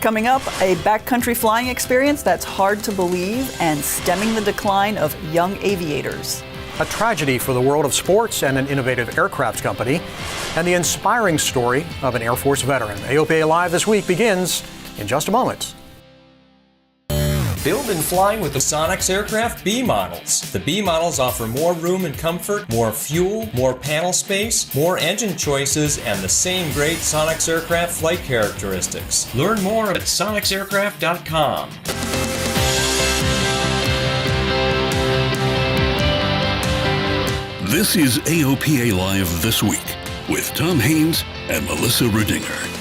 Coming up, a backcountry flying experience that's hard to believe and stemming the decline of young aviators. A tragedy for the world of sports and an innovative aircraft company, and the inspiring story of an Air Force veteran. AOPA Live this week begins in just a moment. Build and flying with the Sonex aircraft B models. The B models offer more room and comfort, more fuel, more panel space, more engine choices, and the same great Sonex aircraft flight characteristics. Learn more at sonexaircraft.com. This is AOPA Live This Week with Tom Haynes and Melissa Rudinger.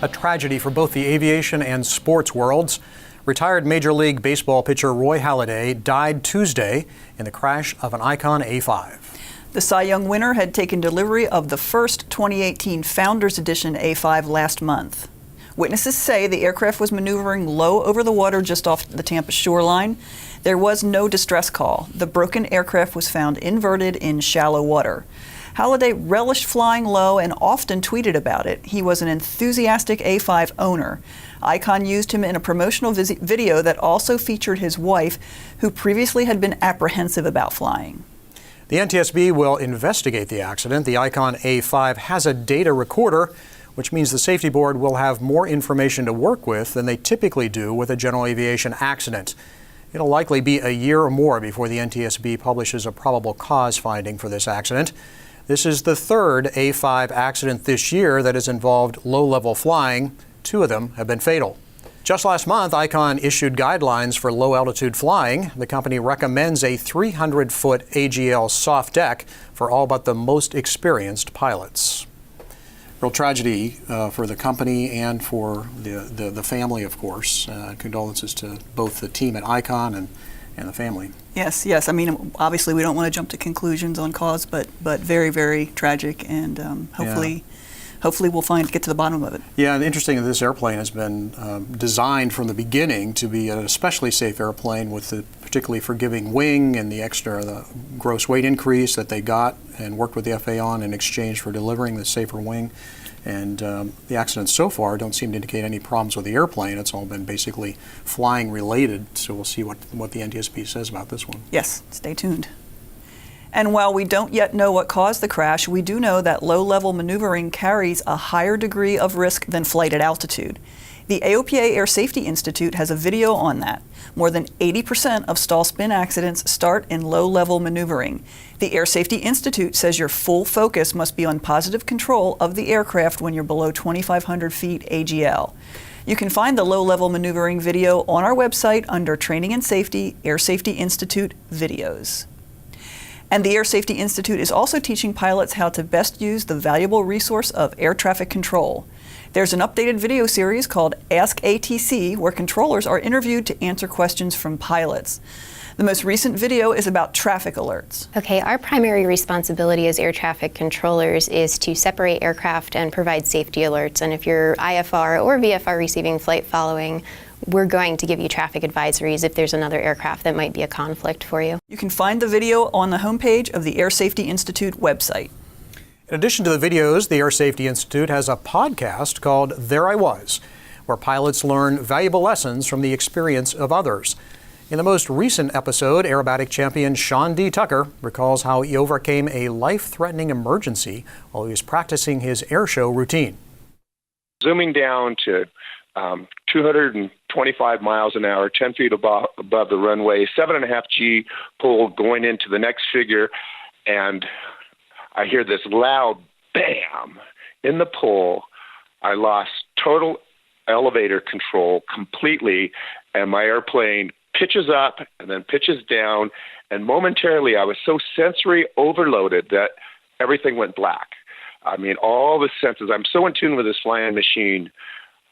A tragedy for both the aviation and sports worlds. Retired Major League Baseball pitcher Roy Halladay died Tuesday in the crash of an Icon A5. The Cy Young winner had taken delivery of the first 2018 Founders Edition A5 last month. Witnesses say the aircraft was maneuvering low over the water just off the Tampa shoreline. There was no distress call. The broken aircraft was found inverted in shallow water. Halladay relished flying low and often tweeted about it. He was an enthusiastic A5 owner. Icon used him in a promotional video that also featured his wife, who previously had been apprehensive about flying. The NTSB will investigate the accident. The Icon A5 has a data recorder, which means the safety board will have more information to work with than they typically do with a general aviation accident. It'll likely be a year or more before the NTSB publishes a probable cause finding for this accident. This is the third A5 accident this year that has involved low-level flying. 2 of them have been fatal. Just last month, Icon issued guidelines for low-altitude flying. The company recommends a 300-foot AGL soft deck for all but the most experienced pilots. Real tragedy for the company and for the family, of course. Condolences to both the team at Icon and the family. Yes. I mean, obviously, we don't want to jump to conclusions on cause, but very, very tragic, and hopefully we'll get to the bottom of it. Yeah, and interesting that this airplane has been designed from the beginning to be an especially safe airplane with the particularly forgiving wing and the gross weight increase that they got and worked with the FAA on in exchange for delivering the safer wing. And the accidents so far don't seem to indicate any problems with the airplane. It's all been basically flying related, so we'll see what the NTSB says about this one. Yes, stay tuned. And while we don't yet know what caused the crash, we do know that low-level maneuvering carries a higher degree of risk than flight at altitude. The AOPA Air Safety Institute has a video on that. More than 80% of stall spin accidents start in low-level maneuvering. The Air Safety Institute says your full focus must be on positive control of the aircraft when you're below 2,500 feet AGL. You can find the low-level maneuvering video on our website under Training and Safety, Air Safety Institute videos. And the Air Safety Institute is also teaching pilots how to best use the valuable resource of air traffic control. There's an updated video series called Ask ATC, where controllers are interviewed to answer questions from pilots. The most recent video is about traffic alerts. Okay, our primary responsibility as air traffic controllers is to separate aircraft and provide safety alerts. And if you're IFR or VFR receiving flight following, we're going to give you traffic advisories if there's another aircraft that might be a conflict for you. You can find the video on the homepage of the Air Safety Institute website. In addition to the videos, the Air Safety Institute has a podcast called There I Was, where pilots learn valuable lessons from the experience of others. In the most recent episode, aerobatic champion Sean D. Tucker recalls how he overcame a life-threatening emergency while he was practicing his airshow routine. Zooming down to 225 miles an hour, 10 feet above the runway, 7.5 G pull going into the next figure, and I hear this loud bam in the pull. I lost total elevator control completely, and my airplane pitches up and then pitches down, and momentarily I was so sensory overloaded that everything went black. I mean, all the senses. I'm so in tune with this flying machine.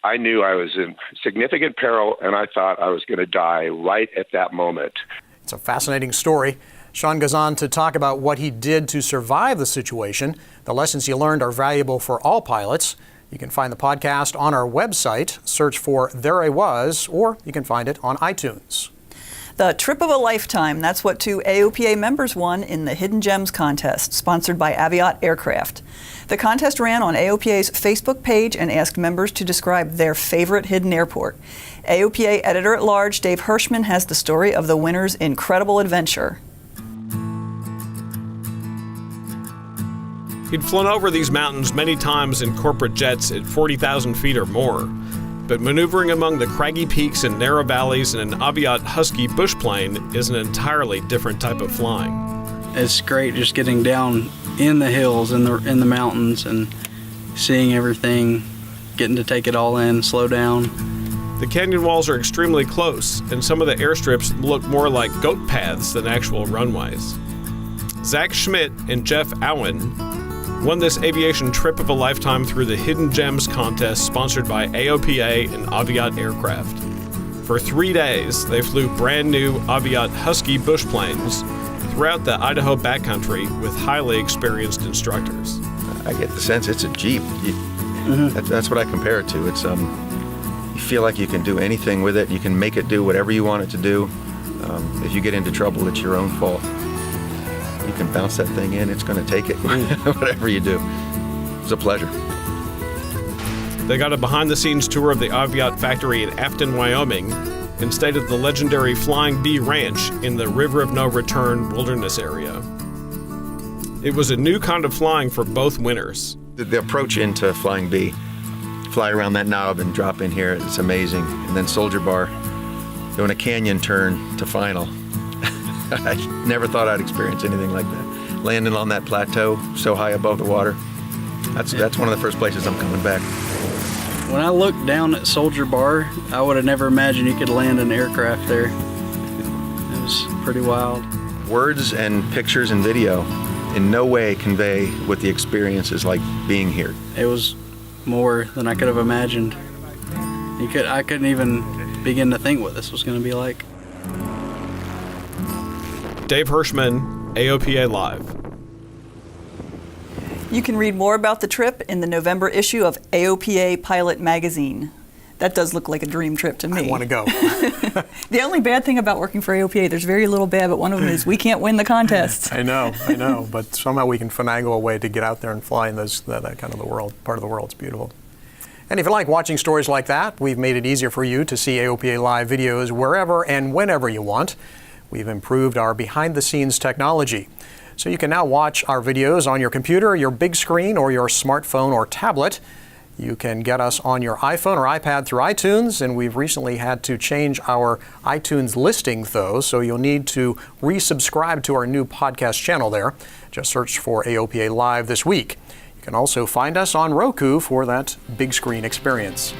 I knew I was in significant peril, and I thought I was going to die right at that moment. It's a fascinating story. Sean goes on to talk about what he did to survive the situation. The lessons he learned are valuable for all pilots. You can find the podcast on our website. Search for There I Was, or you can find it on iTunes. The trip of a lifetime, that's what 2 AOPA members won in the Hidden Gems contest, sponsored by Aviat Aircraft. The contest ran on AOPA's Facebook page and asked members to describe their favorite hidden airport. AOPA Editor-at-Large Dave Hirschman has the story of the winner's incredible adventure. He'd flown over these mountains many times in corporate jets at 40,000 feet or more. But maneuvering among the craggy peaks and narrow valleys in an Aviat Husky bush plane is an entirely different type of flying. It's great just getting down in the hills, in the mountains, and seeing everything, getting to take it all in, slow down. The canyon walls are extremely close, and some of the airstrips look more like goat paths than actual runways. Zach Schmidt and Jeff Owen won this aviation trip of a lifetime through the Hidden Gems contest sponsored by AOPA and Aviat Aircraft. For 3 days, they flew brand new Aviat Husky bush planes throughout the Idaho backcountry with highly experienced instructors. I get the sense it's a Jeep. That's what I compare it to. It's you feel like you can do anything with it. You can make it do whatever you want it to do. If you get into trouble, it's your own fault. You can bounce that thing in, it's going to take it, whatever you do. It's a pleasure. They got a behind-the-scenes tour of the Aviat factory in Afton, Wyoming, and stayed at the legendary Flying Bee Ranch in the River of No Return wilderness area. It was a new kind of flying for both winners. The approach into Flying Bee, fly around that knob and drop in here, it's amazing. And then Soldier Bar, doing a canyon turn to final. I never thought I'd experience anything like that. Landing on that plateau so high above the water, that's one of the first places I'm coming back. When I looked down at Soldier Bar, I would have never imagined you could land an aircraft there. It was pretty wild. Words and pictures and video in no way convey what the experience is like being here. It was more than I could have imagined. I couldn't even begin to think what this was going to be like. Dave Hirschman, AOPA Live. You can read more about the trip in the November issue of AOPA Pilot Magazine. That does look like a dream trip to me. I want to go. The only bad thing about working for AOPA, there's very little bad, but one of them is we can't win the contests. I know, but somehow we can finagle a way to get out there and fly in that kind of part of the world. It's beautiful. And if you like watching stories like that, we've made it easier for you to see AOPA Live videos wherever and whenever you want. We've improved our behind-the-scenes technology. So you can now watch our videos on your computer, your big screen, or your smartphone or tablet. You can get us on your iPhone or iPad through iTunes, and we've recently had to change our iTunes listing, though, so you'll need to resubscribe to our new podcast channel there. Just search for AOPA Live this week. You can also find us on Roku for that big screen experience.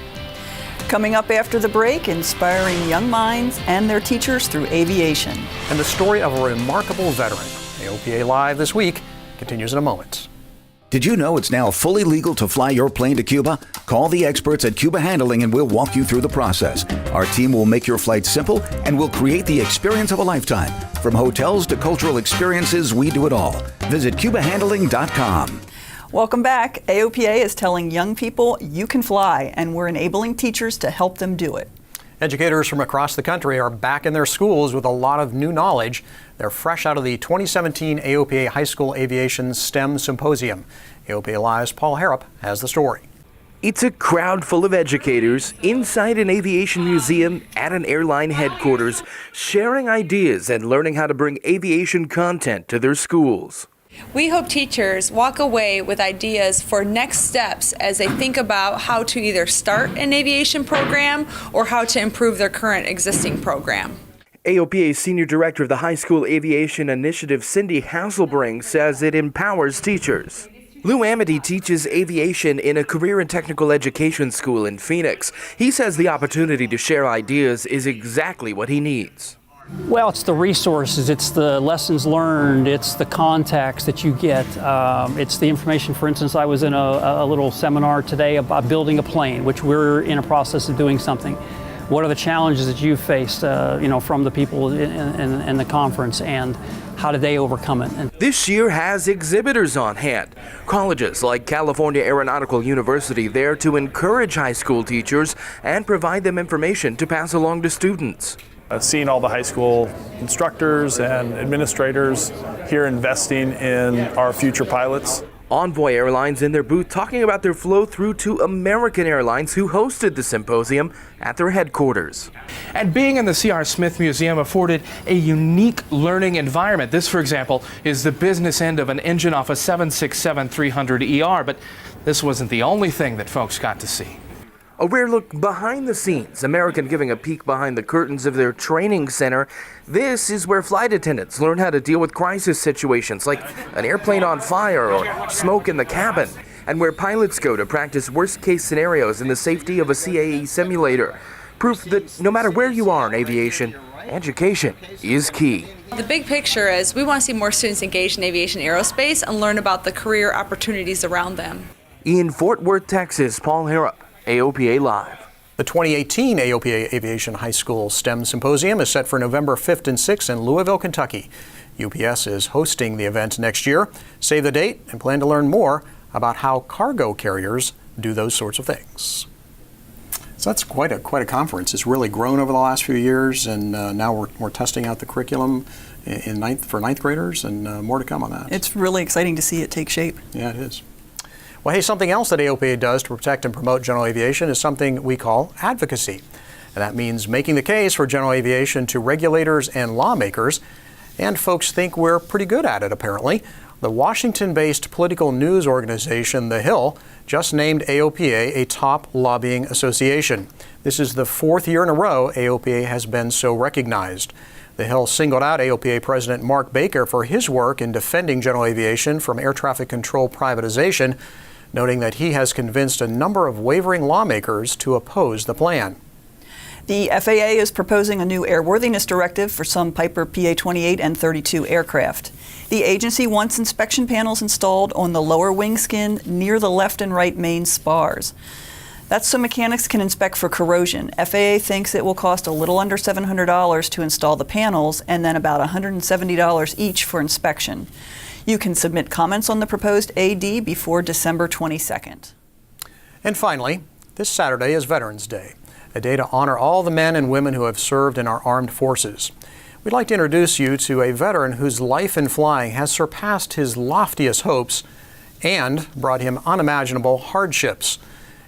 Coming up after the break, inspiring young minds and their teachers through aviation. And the story of a remarkable veteran. AOPA Live this week continues in a moment. Did you know it's now fully legal to fly your plane to Cuba? Call the experts at Cuba Handling and we'll walk you through the process. Our team will make your flight simple and will create the experience of a lifetime. From hotels to cultural experiences, we do it all. Visit CubaHandling.com. Welcome back. AOPA is telling young people you can fly, and we're enabling teachers to help them do it. Educators from across the country are back in their schools with a lot of new knowledge. They're fresh out of the 2017 AOPA High School Aviation STEM Symposium. AOPA Live's Paul Harrop has the story. It's a crowd full of educators inside an aviation museum at an airline headquarters, sharing ideas and learning how to bring aviation content to their schools. We hope teachers walk away with ideas for next steps as they think about how to either start an aviation program or how to improve their current existing program. AOPA's Senior Director of the High School Aviation Initiative, Cindy Hasselbring, says it empowers teachers. Lou Amity teaches aviation in a career and technical education school in Phoenix. He says the opportunity to share ideas is exactly what he needs. Well, it's the resources, it's the lessons learned, it's the contacts that you get, it's the information. For instance, I was in a little seminar today about building a plane, which we're in a process of doing something. What are the challenges that you've faced, from the people in the conference, and how did they overcome it? And this year has exhibitors on hand. Colleges like California Aeronautical University there to encourage high school teachers and provide them information to pass along to students. Seeing all the high school instructors and administrators here investing in our future pilots. Envoy Airlines in their booth talking about their flow through to American Airlines, who hosted the symposium at their headquarters. And being in the C.R. Smith Museum afforded a unique learning environment. This, for example, is the business end of an engine off a 767-300ER, but this wasn't the only thing that folks got to see. A rare look behind the scenes, American giving a peek behind the curtains of their training center. This is where flight attendants learn how to deal with crisis situations like an airplane on fire or smoke in the cabin, and where pilots go to practice worst-case scenarios in the safety of a CAE simulator. Proof that no matter where you are in aviation, education is key. The big picture is we want to see more students engaged in aviation aerospace and learn about the career opportunities around them. In Fort Worth, Texas, Paul Harrop, AOPA Live. The 2018 AOPA Aviation High School STEM Symposium is set for November 5th and 6th in Louisville, Kentucky. UPS is hosting the event next year. Save the date and plan to learn more about how cargo carriers do those sorts of things. So that's quite a conference. It's really grown over the last few years, and now we're testing out the curriculum for ninth graders, and more to come on that. It's really exciting to see it take shape. Yeah, it is. Well, hey, something else that AOPA does to protect and promote general aviation is something we call advocacy. And that means making the case for general aviation to regulators and lawmakers. And folks think we're pretty good at it, apparently. The Washington-based political news organization, The Hill, just named AOPA a top lobbying association. This is the 4th year in a row AOPA has been so recognized. The Hill singled out AOPA President Mark Baker for his work in defending general aviation from air traffic control privatization, noting that he has convinced a number of wavering lawmakers to oppose the plan. The FAA is proposing a new airworthiness directive for some Piper PA-28 and 32 aircraft. The agency wants inspection panels installed on the lower wing skin near the left and right main spars. That's so mechanics can inspect for corrosion. FAA thinks it will cost a little under $700 to install the panels and then about $170 each for inspection. You can submit comments on the proposed AD before December 22nd. And finally, this Saturday is Veterans Day, a day to honor all the men and women who have served in our armed forces. We'd like to introduce you to a veteran whose life in flying has surpassed his loftiest hopes and brought him unimaginable hardships.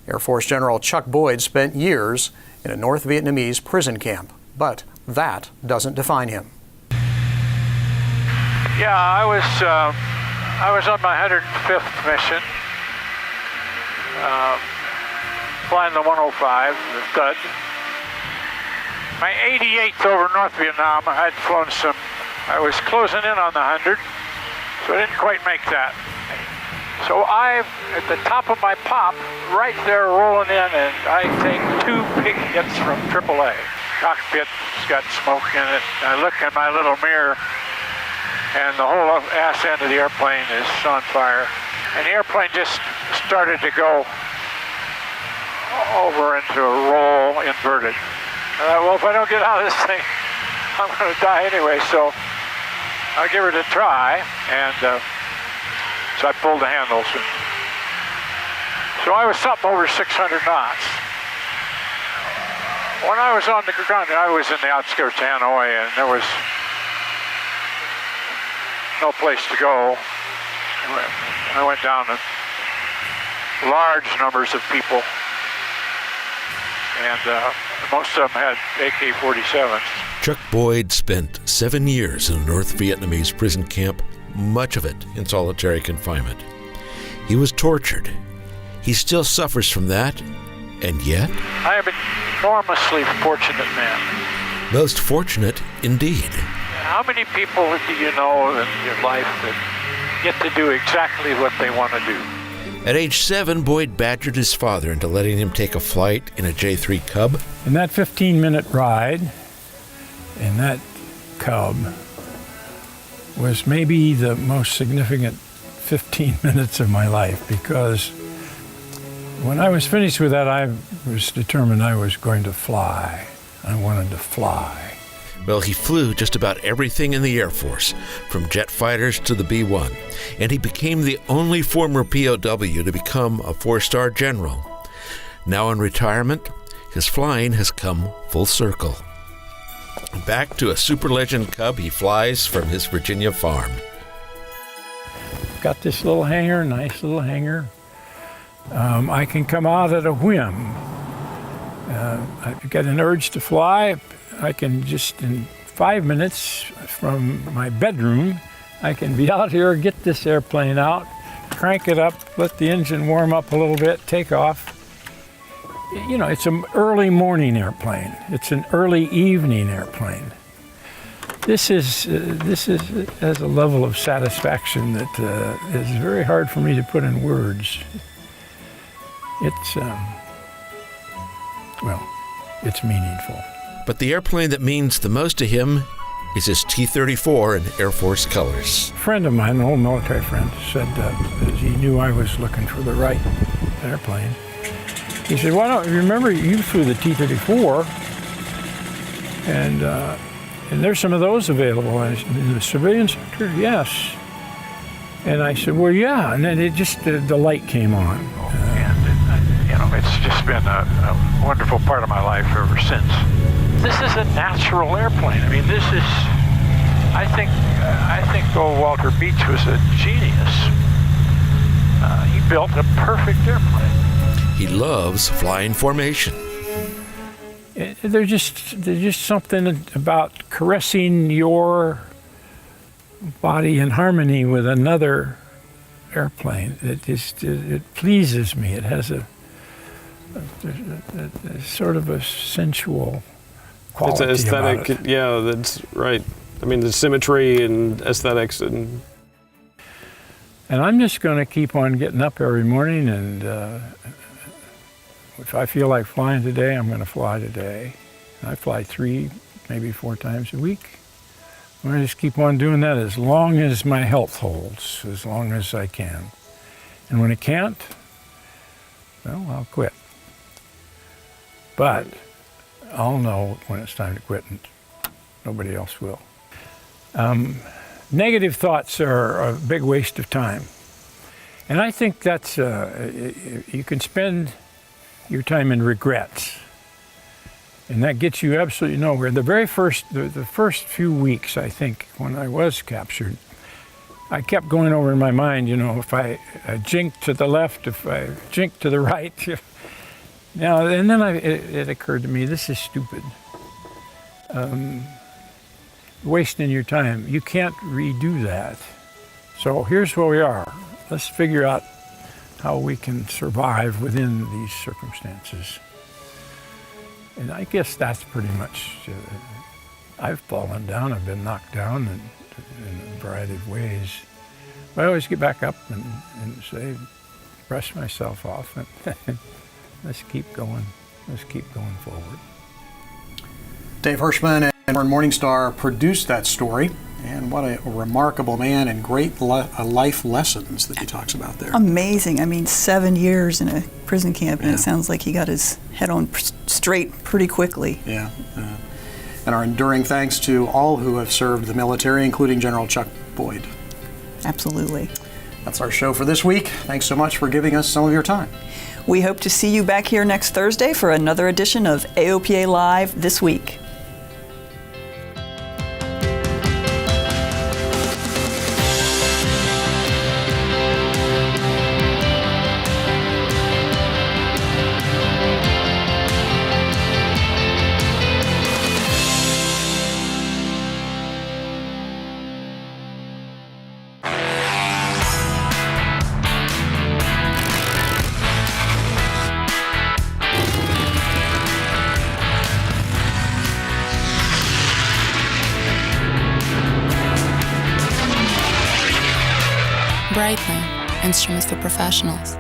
Air Force General Chuck Boyd spent years in a North Vietnamese prison camp, but that doesn't define him. Yeah, I was on my 105th mission, flying the 105, the Thud. My 88th over North Vietnam, I was closing in on the 100, so I didn't quite make that. So I'm at the top of my pop, right there rolling in, and I take 2 big hits from AAA. Cockpit's got smoke in it. I look in my little mirror, and the whole ass end of the airplane is on fire. And the airplane just started to go over into a roll inverted. I thought, well, if I don't get out of this thing, I'm going to die anyway, so I'll give it a try. And so I pulled the handles. So I was something over 600 knots. When I was on the ground, I was in the outskirts of Hanoi, and there was no place to go. I went down to large numbers of people, and most of them had AK-47s. Chuck Boyd spent 7 years in a North Vietnamese prison camp, much of it in solitary confinement. He was tortured. He still suffers from that, and yet... I am an enormously fortunate man. Most fortunate indeed. How many people do you know in your life that get to do exactly what they want to do? At age 7, Boyd badgered his father into letting him take a flight in a J-3 Cub. And that 15-minute ride in that Cub was maybe the most significant 15 minutes of my life, because when I was finished with that, I was determined I was going to fly. I wanted to fly. Well, he flew just about everything in the Air Force, from jet fighters to the B-1, and he became the only former POW to become a 4-star general. Now in retirement, his flying has come full circle. Back to a Super Legend Cub he flies from his Virginia farm. Got this little hangar, nice little hangar. I can come out at a whim. I've got an urge to fly. I can just, in 5 minutes from my bedroom, I can be out here, get this airplane out, crank it up, let the engine warm up a little bit, take off. You know, it's an early morning airplane. It's an early evening airplane. This is has a level of satisfaction that is very hard for me to put in words. It's, well, it's meaningful. But the airplane that means the most to him is his T-34 in Air Force colors. A friend of mine, an old military friend, said that he knew I was looking for the right airplane. He said, "Why don't you remember you flew the T-34, and there's some of those available in the civilian sector?" "Yes." And I said, "Well, yeah." And then it just the light came on. It's just been a wonderful part of my life ever since. This is a natural airplane. I mean, this is. I think old Walter Beach was a genius. He built a perfect airplane. He loves flying formation. There's just something about caressing your body in harmony with another airplane. It pleases me. It has a sort of a sensual quality. It's an aesthetic, about it. yeah, that's right. I mean, the symmetry and aesthetics and I'm just going to keep on getting up every morning, and if I feel like flying today, I'm going to fly today. I fly 3, maybe 4 times a week. I'm going to just keep on doing that as long as my health holds, as long as I can. And when it can't, well, I'll quit. But I'll know when it's time to quit, and nobody else will. Negative thoughts are a big waste of time. And I think that's, you can spend your time in regrets, and that gets you absolutely nowhere. The first few weeks, I think, when I was captured, I kept going over in my mind, if I jinked to the left, if I jinked to the right. Now, and then it occurred to me, this is stupid. Wasting your time. You can't redo that. So here's where we are. Let's figure out how we can survive within these circumstances. And I guess that's pretty much, I've fallen down, I've been knocked down in a variety of ways. But I always get back up and say, brush myself off, and let's keep going forward. Dave Hirschman and Morningstar produced that story, and what a remarkable man and great life lessons that he talks about there. Amazing. I mean, 7 years in a prison camp, and it sounds like he got his head on straight pretty quickly. Yeah. And our enduring thanks to all who have served the military, including General Chuck Boyd. Absolutely. That's our show for this week. Thanks so much for giving us some of your time. We hope to see you back here next Thursday for another edition of AOPA Live This Week. Brightly, instruments for professionals.